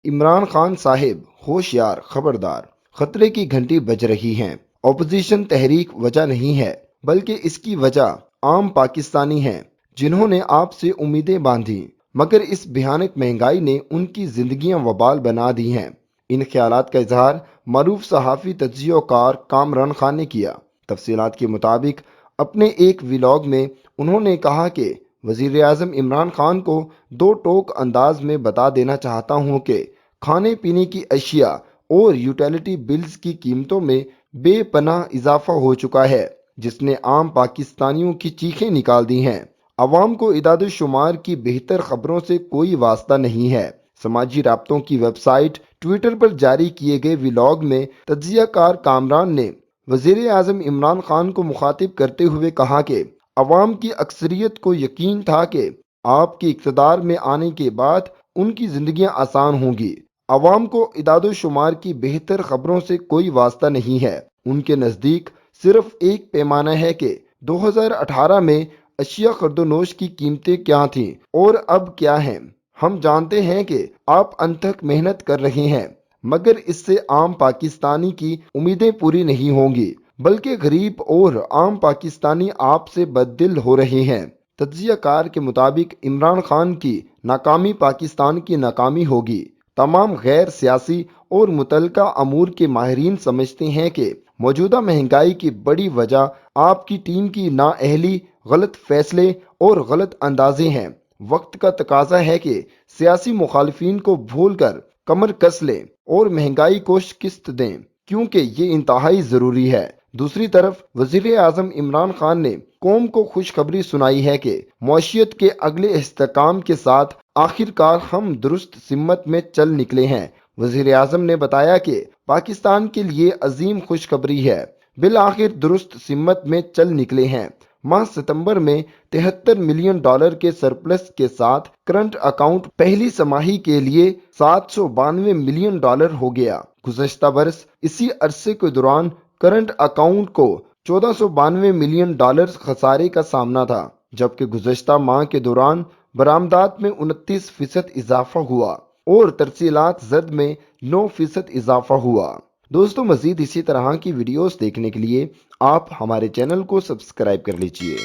عمران خان صاحب ہوشیار، خبردار، خطرے کی گھنٹی بج رہی ہیں۔ اپوزیشن تحریک وجہ نہیں ہے، بلکہ اس کی وجہ عام پاکستانی ہیں جنہوں نے آپ سے امیدیں باندھی، مگر اس بھیانک مہنگائی نے ان کی زندگیاں وبال بنا دی ہیں۔ ان خیالات کا اظہار معروف صحافی تجزیہ کار کامران خان نے کیا۔ تفصیلات کے مطابق اپنے ایک ولاگ میں انہوں نے کہا کہ وزیر اعظم عمران خان کو دو ٹوک انداز میں بتا دینا چاہتا ہوں کہ کھانے پینے کی اشیاء اور یوٹیلیٹی بلز کی قیمتوں میں بے پناہ اضافہ ہو چکا ہے، جس نے عام پاکستانیوں کی چیخیں نکال دی ہیں۔ عوام کو اعداد و شمار کی بہتر خبروں سے کوئی واسطہ نہیں ہے۔ سماجی رابطوں کی ویب سائٹ ٹویٹر پر جاری کیے گئے ولاگ میں تجزیہ کار کامران نے وزیر اعظم عمران خان کو مخاطب کرتے ہوئے کہا کہ عوام کی اکثریت کو یقین تھا کہ آپ کے اقتدار میں آنے کے بعد ان کی زندگیاں آسان ہوں گی۔ عوام کو اعداد و شمار کی بہتر خبروں سے کوئی واسطہ نہیں ہے۔ ان کے نزدیک صرف ایک پیمانہ ہے کہ 2018 میں اشیاء خرد و نوش کی قیمتیں کیا تھیں اور اب کیا ہیں۔ ہم جانتے ہیں کہ آپ انتھک محنت کر رہے ہیں، مگر اس سے عام پاکستانی کی امیدیں پوری نہیں ہوں گی، بلکہ غریب اور عام پاکستانی آپ سے بددل ہو رہے ہیں۔ تجزیہ کار کے مطابق عمران خان کی ناکامی پاکستان کی ناکامی ہوگی۔ تمام غیر سیاسی اور متعلقہ امور کے ماہرین سمجھتے ہیں کہ موجودہ مہنگائی کی بڑی وجہ آپ کی ٹیم کی نااہلی، غلط فیصلے اور غلط اندازے ہیں۔ وقت کا تقاضا ہے کہ سیاسی مخالفین کو بھول کر کمر کس لیں اور مہنگائی کو شکست دیں، کیونکہ یہ انتہائی ضروری ہے۔ دوسری طرف وزیر اعظم عمران خان نے قوم کو خوشخبری سنائی ہے کہ معیشت کے اگلے استحکام کے ساتھ آخر کار ہم درست سمت میں چل نکلے ہیں۔ وزیر اعظم نے بتایا کہ پاکستان کے لیے عظیم خوشخبری ہے، بالآخر درست سمت میں چل نکلے ہیں۔ ماہ ستمبر میں $73 ملین کے سرپلس کے ساتھ کرنٹ اکاؤنٹ پہلی سماہی کے لیے $792 ملین ہو گیا۔ گزشتہ برس اسی عرصے کے دوران کرنٹ اکاؤنٹ کو $1492 ملین خسارے کا سامنا تھا، جبکہ گزشتہ ماہ کے دوران برآمدات میں 29% اضافہ ہوا اور ترسیلات زد میں 9% اضافہ ہوا۔ دوستو، مزید اسی طرح کی ویڈیوز دیکھنے کے لیے آپ ہمارے چینل کو سبسکرائب کر لیجئے۔